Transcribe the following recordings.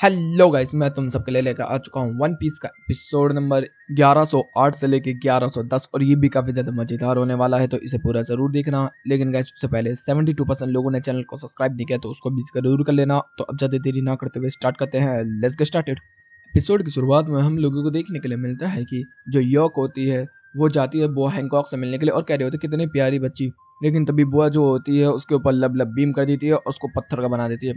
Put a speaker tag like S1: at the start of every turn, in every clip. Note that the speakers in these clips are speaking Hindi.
S1: हेलो गाइस, मैं तुम सबके लिए लेकर आ चुका हूँ वन पीस का एपिसोड नंबर 1108 से लेकर 1110 और ये भी काफी ज्यादा मजेदार होने वाला है, तो इसे पूरा जरूर देखना। लेकिन गाइस उससे पहले 72% लोगों ने चैनल को सब्सक्राइब नहीं किया, तो उसको भी जरूर कर लेना। तो अब ज्यादा देरी ना करते हुए स्टार्ट करते हैं। Let's get started. एपिसोड की शुरुआत में हम लोगों को देखने के लिए मिलता है कि जो योक होती है वो जाती है बुआ हैंकॉक से मिलने के लिए और कह रही होती है कितनी प्यारी बच्ची। लेकिन तभी बुआ जो होती है उसके ऊपर लब लब बीम कर देती है और उसको पत्थर का बना देती है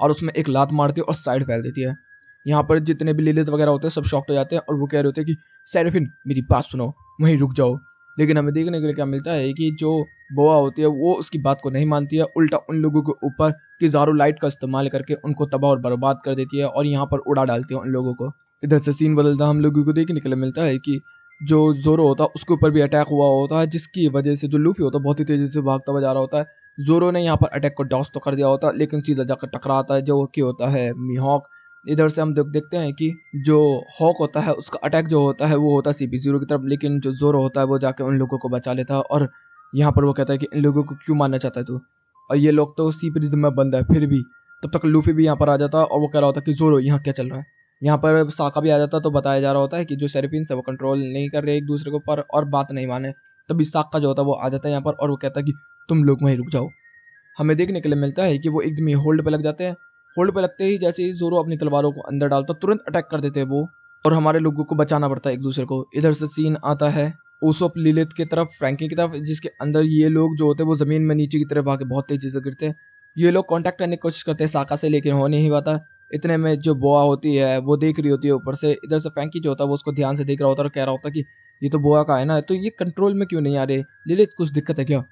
S1: और उसमें एक लात मारती है और साइड फैल देती है। यहाँ पर जितने भी लिलित वगैरह होते हैं सब शॉक्ड हो जाते हैं और वो कह रहे होते हैं कि सेरेफिन मेरी बात सुनो, वहीं रुक जाओ। लेकिन हमें देखने के लिए क्या मिलता है कि जो बोआ होती है वो उसकी बात को नहीं मानती है, उल्टा उन लोगों के ऊपर किजारू लाइट का इस्तेमाल करके उनको तबाह और बर्बाद कर देती है और यहाँ पर उड़ा डालती है उन लोगों को। इधर से सीन बदलता हम लोगों को देखने के लिए मिलता है कि जो जोरो होता है उसके ऊपर भी अटैक हुआ होता है, जिसकी वजह से जो लूफी होता है बहुत ही तेजी से भागता हुआ जा रहा होता है। जोरो ने यहाँ पर अटैक को डॉस तो कर दिया होता है, लेकिन सीधा जाकर टकराता है जो कि होता है मीहॉक। इधर से हम देखते हैं कि जो हॉक होता है उसका अटैक जो होता है वो होता है CP0 की तरफ, लेकिन जो जोरो होता है वो जाके उन लोगों को बचा लेता है और यहाँ पर वो कहता है कि इन लोगों को क्यों मारना चाहता है तू, और ये लोग तो सी प्रिज्म में बंद है। फिर भी तब तक लूफी भी यहाँ पर आ जाता है और वो कह रहा होता है कि जोरो यहाँ क्या चल रहा है। यहाँ पर साका भी आ जाता है तो बताया जा रहा होता है कि जो सेरेफिन है वो कंट्रोल नहीं कर रहे एक दूसरे के ऊपर और बात नहीं माने। तभी साका जो होता है वो आ जाता है यहाँ पर और वो कहता है कि तुम लोग वहीं रुक जाओ। हमें देखने के लिए मिलता है कि वो एकदम ही होल्ड पे लग जाते हैं। होल्ड पे लगते ही जैसे ही जोरो अपनी तलवारों को अंदर डालता तुरंत अटैक कर देते हैं वो, और हमारे लोगों को बचाना पड़ता है एक दूसरे को। इधर से सीन आता है ओसोप लिलित की तरफ, फ्रैंकी की तरफ, जिसके अंदर ये लोग जो होते हैं वो जमीन में नीचे की तरफ आके बहुत तेजी से गिरते हैं। ये लोग कांटेक्ट करने की कोशिश करते हैं साका से, लेकिन हो नहीं पाता। इतने में जो बोआ होती है वो देख रही होती है ऊपर से। इधर से फ्रैंकी जो होता है वो उसको ध्यान से देख रहा होता है और कह रहा होता है कि ये तो बोआ का है ना, तो ये कंट्रोल में क्यों नहीं आ रहे लिलित, कुछ दिक्कत है क्या।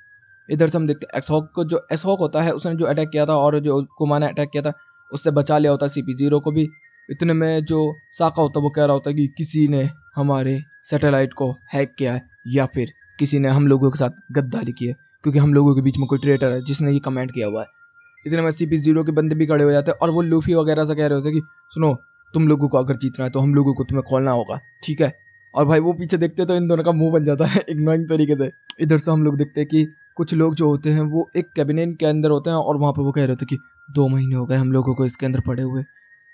S1: इधर से हम देखते हैं एक्सहॉक को, जो एसहॉक होता है उसने जो अटैक किया था और जो कुमा ने अटैक किया था उससे बचा लिया होता है CP0 को भी। इतने में जो साका होता है वो कह रहा होता है कि किसी ने हमारे सैटेलाइट को हैक किया है या फिर किसी ने हम लोगों के साथ गद्दारी की है, क्योंकि हम लोगों के बीच में कोई ट्रेटर है जिसने ये कमेंट किया हुआ है। इतने में CP0 के बंदे भी खड़े हो जाते हैं और वो लूफी वगैरह से कह रहे होते हैं कि सुनो, तुम लोगों को अगर जीतना है तो हम लोगों को तुम्हें खोलना होगा, ठीक है। और भाई वो पीछे देखते तो इन दोनों का मुंह बन जाता है इग्नोरिंग तरीके से। इधर से हम लोग देखते हैं कि कुछ लोग जो होते हैं वो एक कैबिनेट के अंदर होते हैं और वहाँ पे वो कह रहे थे कि 2 महीने हो गए हम लोगों को इसके अंदर पड़े हुए,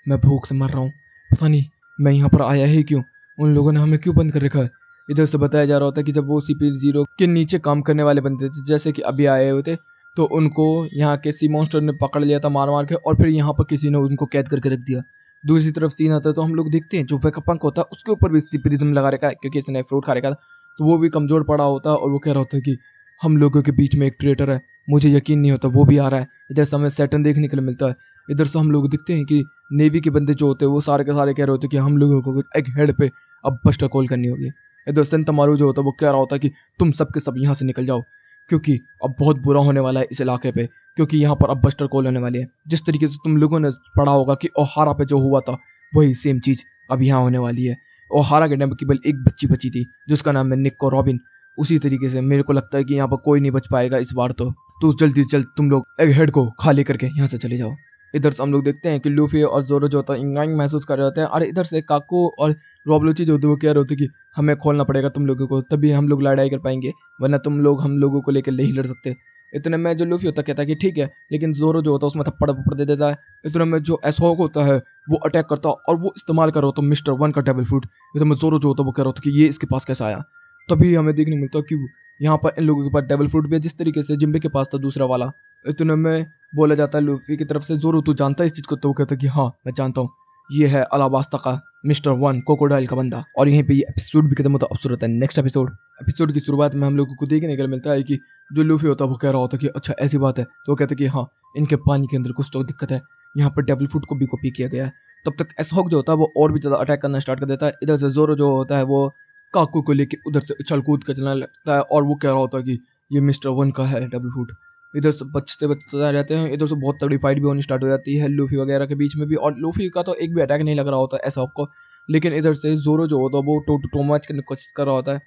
S1: मैं भूख से मर रहा हूँ, पता नहीं मैं यहाँ पर आया ही क्यों, उन लोगों ने हमें क्यों बंद कर रखा है। इधर से बताया जा रहा होता है कि जब वो CP0 के नीचे काम करने वाले बंदे थे जैसे कि अभी आए हुए थे, तो उनको यहाँ के सी मॉन्स्टर ने पकड़ लिया था मार मार के, और फिर यहाँ पर किसी ने उनको कैद करके रख दिया। दूसरी तरफ सीन आता है तो हम लोग देखते हैं जो वेकअपंक होता है उसके ऊपर भी CP0 लगा रखा है, क्योंकि इसने फ्रूट खा रखा था, तो वो भी कमजोर पड़ा होता है और वो कह रहा होता है कि हम लोगों के बीच में एक ट्रेटर है, मुझे यकीन नहीं होता वो भी आ रहा है। इधर से हमें सैटर्न देखने के लिए मिलता है। इधर से हम लोग दिखते हैं कि नेवी के बंदे जो होते हैं वो सारे के सारे कह रहे होते हैं कि हम लोगों को एक हेड पे अब बस्टर कॉल करनी होगी। इधर सेंतमारू जो होता है वो कह रहा होता है कि तुम सब के सब यहाँ से निकल जाओ, क्योंकि अब बहुत बुरा होने वाला है इस इलाके पे, क्योंकि यहाँ पर अब बस्टर कॉल होने वाली है। जिस तरीके से तुम लोगों ने पढ़ा होगा कि ओहारा पे जो हुआ था वही सेम चीज अब यहाँ होने वाली है। ओहारा के टाइम केवल एक बच्ची बची थी जिसका नाम है निक्को रॉबिन, उसी तरीके से मेरे को लगता है कि यहाँ पर कोई नहीं बच पाएगा इस बार। तो जल्दी से जल्द तुम लोग एक हेड को खाली करके यहाँ से चले जाओ। इधर से हम लोग देखते हैं कि लूफी और जोरो जो होता है इंगाइंग महसूस कर रहे होते हैं, और इधर से काकू और रोबलुची जो होते हैं वो कह रहे होते हैं कि हमें खोलना पड़ेगा तुम लोगों को, तभी हम लोग लड़ाई कर पाएंगे, वरना तुम लोग हम लोगों को लेकर नहीं लड़ सकते। इतने में जो लूफी होता कहता है कि ठीक है, लेकिन जोरो जो होता है उसमें थप्पड़ थप्पड़ दे देता है। इतने में जो एसहॉक होता है वो अटैक करता है और वो इस्तेमाल कर रहा होता है मिस्टर 1 का डेविल फ्रूट। इतने में जोरो जो होता है वो कह रहा होता है कि ये इसके पास कैसा आया। तभी हमें देखने मिलता है कि यहाँ पर इन लोगों के पास डेविल फ्रूट भी है, जिस तरीके से जिम्बे के पास था दूसरा वाला। इतने में बोला जाता है लूफी की तरफ से, जोरो तू जानता है इस चीज को, तो वो कहता है कि हाँ मैं जानता हूँ, ये है अलाबास्ता का मिस्टर 1 कोकोडाइल का बंदा। और यहीं पे ये एपिसोड भी खत्म होता है। अब शुरू होता है नेक्स्ट एपिसोड की शुरुआत में हम लोगों को देखने के लिए मिलता है कि जो लूफी होता है वो कह रहा होता है कि अच्छा ऐसी बात है, तो वो कहता है कि हाँ इनके पानी के अंदर कुछ तो दिक्कत है, यहाँ पर डेविल फ्रूट को भी कॉपी किया गया है। तब तक एसहॉक जो होता है वो और भी ज्यादा अटैक करना स्टार्ट कर देता है। इधर से जोरो जो होता है वो काकू को लेके उधर से उछल कूद कर चलने लगता है और वो कह रहा होता है कि ये मिस्टर 1 का है डेविल फ्रूट। इधर से बचते बचते रहते हैं। इधर से बहुत तगड़ी फाइट भी होनी स्टार्ट हो जाती है लूफी वगैरह के बीच में भी, और लूफी का तो एक भी अटैक नहीं लग रहा होता है एसहॉक को, लेकिन इधर से जोरो जो होता है वो टो मैच करने की कोशिश कर रहा होता है।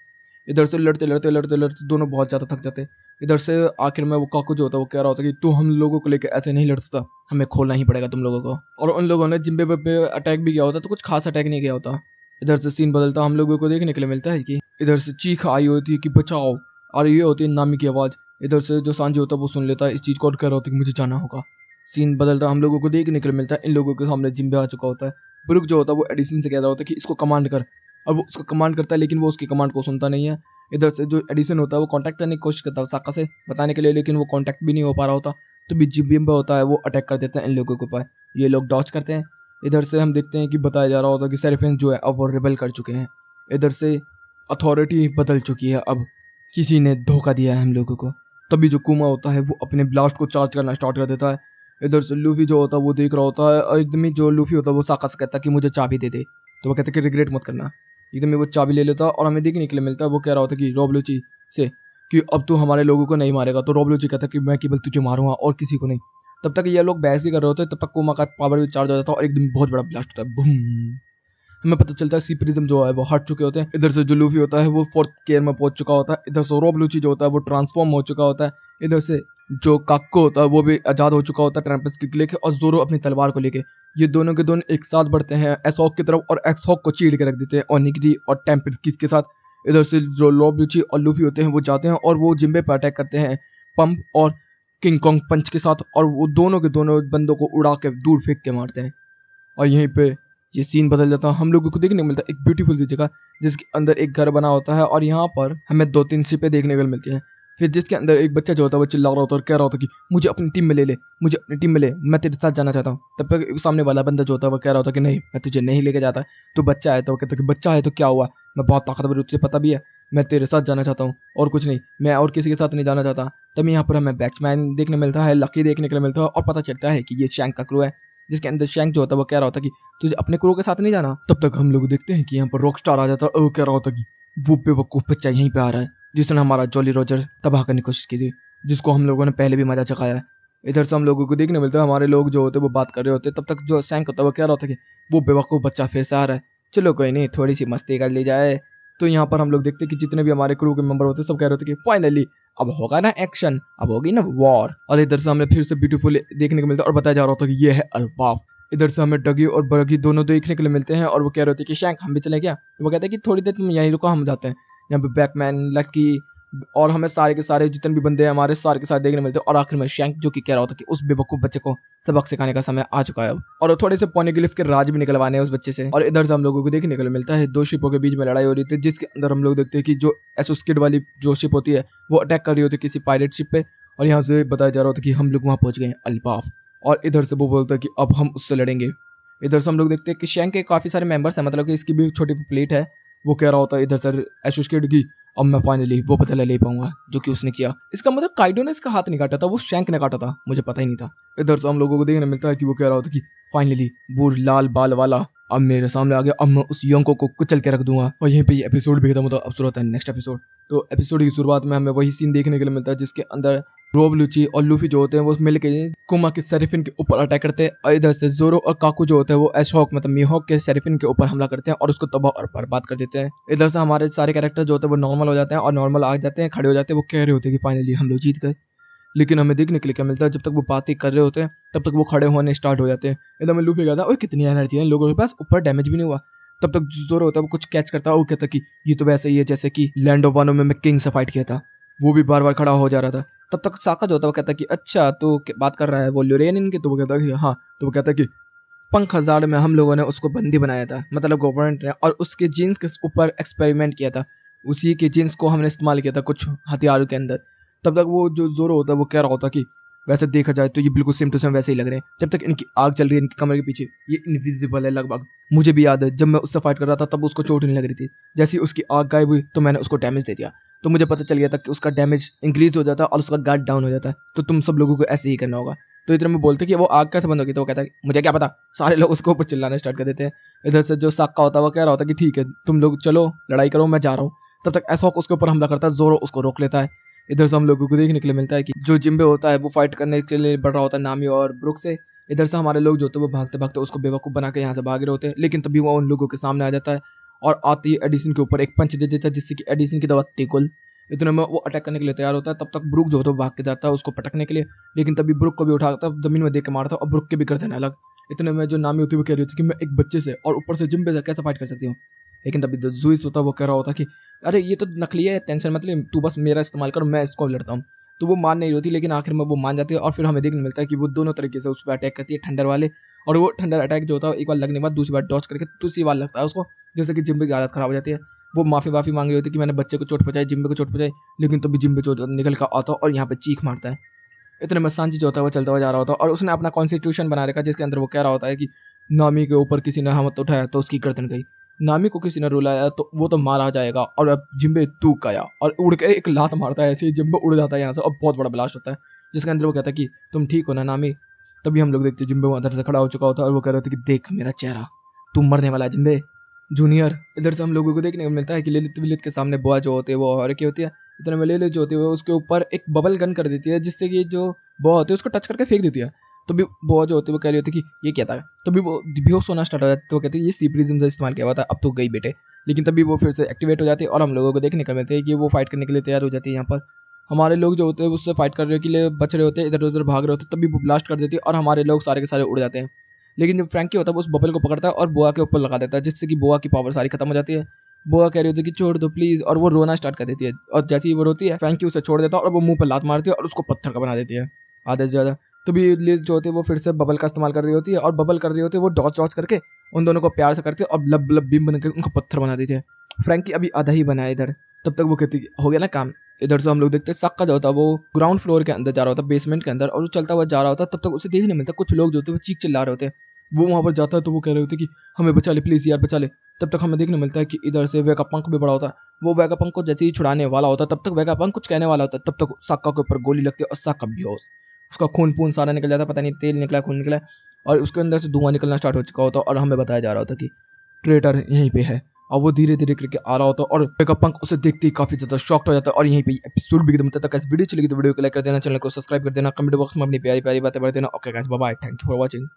S1: इधर से लड़ते लड़ते लड़ते लड़ते दोनों बहुत ज्यादा थक जाते हैं। इधर से आखिर में वो काकू जो होता है वो कह रहा होता है कि तू हम लोगों को लेकर ऐसे नहीं लड़ सकता, हमें खोलना ही पड़ेगा तुम लोगों को। और उन लोगों ने जिम्बे पे अटैक भी किया होता है, तो कुछ खास अटैक नहीं किया होता। इधर से सीन बदलता हम लोगों को देखने के लिए मिलता है कि इधर से चीख आई होती है कि बचाओ, और ये होती है नामी की आवाज। इधर से जो सांजी होता है वो सुन लेता है इस चीज को और कह रहा होता है कि मुझे जाना होगा। सीन बदलता हम लोगों को देखने को मिलता है, इन लोगों के सामने जिम्बे आ चुका होता है। ब्रुक जो होता है वो एडिसन से कह रहा होता है कि इसको कमांड कर, और वो उसको कमांड करता है लेकिन वो उसकी कमांड को सुनता नहीं है। इधर से जो एडिसन होता है वो कांटेक्ट करने की कोशिश करता है साका से बताने के लिए, लेकिन वो कांटेक्ट भी नहीं हो पा रहा होता। तो भी जिम्बे होता है वो अटैक कर देता है इन लोगों के ऊपर, ये लोग डॉच करते हैं। इधर से हम देखते हैं कि बताया जा रहा होता है कि सेरेफिन जो है अब वो रिबेल कर चुके हैं। इधर से अथॉरिटी बदल चुकी है, अब किसी ने धोखा दिया है हम लोगों को। तभी जो कुमा होता है वो अपने ब्लास्ट को चार्ज करना स्टार्ट कर देता है। इधर से लूफी जो होता है वो देख रहा होता है, और एकदम ही जो लूफी होता है वो साका से कहता है कि मुझे चाबी दे दे। तो वो कहता है कि रिग्रेट मत करना। एकदम ही वो चाबी ले लेता है और हमें देखने के लिए मिलता है वो कह रहा होता है कि रोबलूची से कि अब तू हमारे लोगों को नहीं मारेगा। तो रोबलूची कहता है कि मैं केवल तुझे मारूंगा और किसी को नहीं। तब तक ये लोग बहस ही कर रहे होते हैं, तब तक कुमा का पावर भी चार्ज हो जाता है और एकदम बहुत बड़ा ब्लास्ट होता है, बूम। हमें पता चलता है सी प्रिज्म जो है वो हट चुके होते हैं। इधर से जो लूफी होता है वो फोर्थ गियर में पहुंच चुका होता है। इधर से रोबलूची जो होता है वो ट्रांसफॉर्म हो चुका होता है। इधर से जो काक्को होता है वो भी आजाद हो चुका होता है ट्रैम्पस की लेके, और जोरो अपनी तलवार को लेके। ये दोनों के दोनों एक साथ बढ़ते हैं एसहॉक की तरफ, और एसहॉक को चीर के रख देते हैं ओनिगिरी और टेम्पेस्ट के साथ। इधर से जो रोबलूची और लूफी होते हैं वो जाते हैं और वो जिम्बे पर अटैक करते हैं पंप और किंग कॉन्ग पंच के साथ, और वो दोनों के दोनों बंदों को उड़ा के दूर फेंक के मारते हैं। और यहीं पे ये सीन बदल जाता है, हम लोगों को देखने को मिलता है एक ब्यूटीफुल सी जगह जिसके अंदर एक घर बना होता है, और यहाँ पर हमें 2-3 शिपें देखने को मिलती हैं। फिर जिसके अंदर एक बच्चा जो होता है वो चिल्ला रहा होता है और कह रहा होता है कि मुझे अपनी टीम में ले ले, मुझे अपनी टीम में ले, मैं तेरे साथ जाना चाहता हूँ। तब तक सामने वाला बंदा जो होता है वो कह रहा होता है कि नहीं, मैं तुझे नहीं लेके जाता। तू बच्चा है। तो वो कहता है कि बच्चा है तो क्या हुआ, मैं बहुत ताकतवर हूँ, तुझे पता भी है, मैं तेरे साथ जाना चाहता हूँ और कुछ नहीं, मैं और किसी के साथ नहीं जाना चाहता। तब यहाँ पर हमें बैट्समैन देखने मिलता है, लकी देखने के लिए मिलता है, और पता चलता है कि ये शैंक का क्रू है। जिसके अंदर शैंक जो होता है वो कह रहा होता है कि तुझे अपने क्रू के साथ नहीं जाना। तब तक हम लोग देखते हैं कि यहाँ पर रॉकस्टार आ जाता है और वो कह रहा होता है कि वो बेवकूफ बच्चा यहीं पे आ रहा है जिसने हमारा जॉली रोजर तबाह करने की कोशिश की थी, जिसको हम लोगों ने पहले भी मजा चखाया है। इधर से हम लोगों को देखने मिलता है हमारे लोग जो होते हैं वो बात कर रहे होते हैं। तब तक जो शैंक होता है वो कह रहा होता है कि वो बेवकूफ बच्चा फिर से आ रहा है, चलो कोई नहीं, थोड़ी सी मस्ती कर ली जाए। तो यहाँ पर हम लोग देखते हैं कि जितने भी हमारे क्रू के मेंबर होते हैं सब कह रहे होते हैं कि फाइनली अब होगा ना एक्शन, अब होगी ना वॉर। और इधर से हमें फिर से ब्यूटीफुल देखने को मिलता है और बताया जा रहा होता है कि ये है अल्बाफ। इधर से हमें डगी और बरगी दोनों देखने के लिए मिलते हैं, और वो कह रहे होते हैं कि शैंक हम भी चले क्या। तो वो कहते हैं कि थोड़ी देर तुम यहीं रुको, हम जाते हैं। यहाँ पे बैकमैन, लकी और हमें सारे के सारे जितने भी बंदे हैं हमारे सारे के सारे देखने मिलते हैं। और आखिर में शैंक जो कि कह रहा होता है कि उस बेवकूफ बच्चे को सबक सिखाने का समय आ चुका है अब, और थोड़े से पॉनीग्लिफ के राज भी निकलवाने हैं उस बच्चे से। और इधर से हम लोगों को देखने के लिए मिलता है दो शिपों के बीच में लड़ाई हो रही थी, जिसके अंदर हम लोग देखते हैं कि जो एसोस्किड वाली जो शिप होती है वो अटैक कर रही होती है किसी पायरेट शिप पे, और यहाँ से बताया जा रहा होता है कि हम लोग वहाँ पहुंच गए हैं अल्बाफ। और इधर से वो बोलता है कि अब हम उससे लड़ेंगे। इधर से हम लोग देखते हैं कि शैंक के काफी सारे मेंबर्स हैं, मतलब कि इसकी भी छोटी फ्लीट है। वो कह रहा होता है इधर से एसोस्किड की अब मैं फाइनली वो बदला ले पाऊंगा जो कि उसने किया। इसका मतलब काइडो ने इसका हाथ नहीं काटा था, वो शैंक ने काटा था, मुझे पता ही नहीं था। इधर से हम लोगों को देखने मिलता है कि वो कह रहा होता है कि फाइनली बूढ़ लाल बाल वाला अब मेरे सामने आ गया, अब मैं उस योंको को कुचल के रख दूंगा। और यहीं पे ये एपिसोड भी खत्म होता है। अब शुरू होता है नेक्स्ट एपिसोड। तो एपिसोड की शुरुआत में हमें वही सीन देखने के लिए मिलता है जिसके अंदर रोबलूची और लूफी जो होते हैं वो मिलके कुमा के सेरेफिन के ऊपर अटैक करते हैं, और इधर से जोरो और काकू जो होते हैं वो एशहॉक मतलब मीहॉक के सेरेफिन के ऊपर हमला करते हैं और उसको तबाह और बर्बाद कर देते हैं। इधर से हमारे सारे कैरेक्टर जो होते हैं वो नॉर्मल हो जाते हैं, और नॉर्मल आ जाते हैं, खड़े हो जाते हैं, वो कह रहे होते हैं कि फाइनली हम लोग जीत गए। लेकिन हमें देखने के लिए क्या मिलता है, जब तक वो बातें कर रहे होते हैं तब तक वो खड़े होने स्टार्ट हो जाते हैं। एकदम में लूफी कहता है, ओए कितनी एनर्जी है इन लोगों के पास, ऊपर डैमेज भी नहीं हुआ। तब तक जोरो होता है वो कुछ कैच करता है और वो कहता है कि ये तो वैसे ही है जैसे कि लैंड ऑफ वानो में मैं किंग से फाइट किया था, वो भी बार बार खड़ा हो जा रहा था। तब तक साका जो होता है वो कहता है कि अच्छा तो बात कर रहा है वो ल्यूरेनियन की। तो वो कहता है कि हाँ। तो वो कहता है कि पंख हजार में हम लोगों ने उसको बंदी बनाया था, मतलब गवर्नमेंट ने, और उसके जीन्स के ऊपर एक्सपेरिमेंट किया था, उसी के जीन्स को हमने इस्तेमाल किया था कुछ हथियारों के अंदर। तब तक वो जो जोरो होता है वो कह रहा होता कि वैसे देखा जाए तो ये बिल्कुल सेम टू सेम वैसे ही लग रहे हैं। जब तक इनकी आग चल रही है इनके कमरे के पीछे, ये इनविजिबल है लगभग। मुझे भी याद है जब मैं उससे फाइट कर रहा था तब उसको चोट नहीं लग रही थी, जैसे ही उसकी आग गायब हुई तो मैंने उसको डैमेज दे दिया। तो मुझे पता चल गया था कि उसका डैमेज इंक्रीज हो जाता है और उसका गार्ड डाउन हो जाता है, तो तुम सब लोगों को ऐसे ही करना होगा। तो इधर में बोलते कि वो आग कैसे बंद होगी। तो वो कहता है मुझे क्या पता, सारे लोग उसके ऊपर चिल्लाना स्टार्ट कर देते हैं। इधर से जो साका होता है वो कह रहा होता है कि ठीक है तुम लोग चलो लड़ाई करो, मैं जा रहा हूँ। तब तक एसहॉक उसके ऊपर हमला करता है, जोरो उसको रोक लेता है। इधर से हम लोगों को देखने के लिए मिलता है कि जो जिम्बे होता है वो फाइट करने के लिए बढ़ रहा होता है नामी और ब्रुक से। इधर से हमारे लोग जो होते हैं वो भागते भागते उसको बेवकूफ बना के यहाँ से भाग रहे होते हैं, लेकिन तभी वो उन लोगों के सामने आ जाता है और आती ही एडिसन के ऊपर एक पंच दे देता है, जिससे कि एडिसन की दवा तिकुल। इतने में वो अटैक करने के लिए तैयार होता है। तब तक ब्रुक जो होता है वो भाग के जाता है उसको पटकने के लिए, लेकिन तभी ब्रुक को भी उठाता है, जमीन में देख के मारता है और ब्रुक के भी गर्दन अलग। इतने में जो नामी होती है वो कह रही होती है कि मैं एक बच्चे से और ऊपर से जिम्बे से कैसे फाइट कर सकती हूँ। लेकिन तभी जो जूस होता है वो कह रहा होता कि अरे ये तो नकली है, टेंशन मत ले, तू बस मेरा इस्तेमाल कर, मैं इसको लड़ता हूँ। तो वो मान नहीं होती, लेकिन आखिर में वो मान जाती है और फिर हमें देखने मिलता है कि वो दोनों तरीके से उस पर अटैक करती है, ठंडर वाले। और वो ठंडर अटैक जो होता है एक बार लगने के बाद दूसरी बार डॉच करके दूसरी बार लगता है उसको, जैसे कि जिम्बे की हालत खराब हो जाती है। वो माफी मांग रही होती है कि मैंने बच्चे को चोट पहुंचाई, जिम्बे को चोट पहुंचाई, लेकिन तभी जिम्बे जो निकल कर आता है और यहाँ पे चीख मारता है। इतने में सांची जो होता है वो चलता हुआ जा रहा होता है और उसने अपना कॉन्स्टिट्यूशन बना रखा है, जिसके अंदर वो कह रहा होता है कि नामी के ऊपर किसी ने हाथ उठाया तो उसकी गर्दन गई, नामी को किसी ने रुलाया तो वो तो मारा जाएगा, और अब जिम्बे तू गया, और उड़ के एक लात मारता है, ऐसे ही जिम्बे उड़ जाता है यहाँ से और बहुत बड़ा ब्लास्ट होता है, जिसके अंदर वो कहता है कि तुम ठीक हो ना नामी। तभी हम लोग देखते हैं जिम्बे उधर से खड़ा हो चुका होता है और वो कह रहे होते कि देख मेरा चेहरा, तू मरने वाला है जिम्बे जूनियर। इधर से हम लोगों को देखने को मिलता है कि ललित विलित के सामने बुआ जो होती है वो और क्या होती है, इतने में ललित जो होती है वो उसके ऊपर एक बबल गन कर देती है, जिससे कि जो बुआ होती है उसको टच करके फेंक देती है। तो भी बुआ जो होती है वो कह रही होती है कि ये क्या था, तो भी वो बेहोश होना स्टार्ट हो जाता है, तो कहती है ये सी प्रिज्म से इस्तेमाल किया हुआ था, अब तो गई बेटे। लेकिन तभी वो फिर से एक्टिवेट हो जाती है और हम लोगों को देखने को मिलते हैं कि वो फाइट करने के लिए तैयार हो जाती है। यहाँ पर हमारे लोग जो होते हैं उससे फाइट करने के लिए बच रहे होते हैं, इधर उधर भाग रहे होते हैं, तभी वो ब्लास्ट कर देती है और हमारे लोग सारे के सारे उड़ जाते हैं। लेकिन जब फ्रैंकी होता है वो उस बबल को पकड़ता है और बुआ के ऊपर लगा देता है, जिससे कि बुआ की पावर सारी खत्म हो जाती है। बुआ कह रही होती है कि छोड़ दो प्लीज, और वो रोना स्टार्ट कर देती है, और जैसे ही वो रोती है फ्रैंकी उसे छोड़ देता है और वो मुंह पर लात मारती है और उसको पत्थर का बना देती है आधे से ज्यादा। तो भी लिज जो होती है वो फिर से बबल का इस्तेमाल कर रही होती है और बबल कर रही होती है वो डॉच डॉच करके उन दोनों को प्यार से करती है और लब लब बीम बन के उनको पत्थर बना देती है। फ्रैंकी अभी आधा ही बना है इधर, तब तक वो कहती हो गया ना काम। इधर से हम लोग देखते हैं सक्का जो होता है वो ग्राउंड फ्लोर के अंदर जा रहा होता है, बेसमेंट के अंदर, और वो चलता हुआ जा रहा होता है। तब तक उसे देखने मिलता है कुछ लोग जो होते हैं वो चीख चिल्ला रहे होते हैं। वो वहां पर जाता है तो वो कह रहे होते हैं कि हमें बचा ले प्लीज यार बचा ले। तब तक हमें देखने मिलता है कि इधर से वेगापंक भी बड़ा होता है। वो वेगापंक को जैसे ही छुड़ाने वाला होता है तब तक वेगापंक कुछ कहने वाला होता है, तब तक सक्का के ऊपर गोली लगती है और सक्का बेहोश, उसका खून पून सारा निकल जाता है, पता नहीं तेल निकला खून निकला, और उसके अंदर से धुआं निकलना स्टार्ट हो चुका होता है और हमें बताया जा रहा होता कि ट्रेटर यहीं पे है। और वो धीरे धीरे करके आ रहा होता है और वेगापंक उसे देखते ही काफी ज्यादा शॉक्ड हो जाता है। और यहीं पे एपिसोड भी खत्म होता है। वीडियो चलेगी तो वीडियो को लाइक कर देना, चैनल को सब्सक्राइब कर देना, कमेंट बॉक्स में अपनी प्यारी प्यारी बातें बढ़ देना। Okay guys, bye bye, thank you for watching.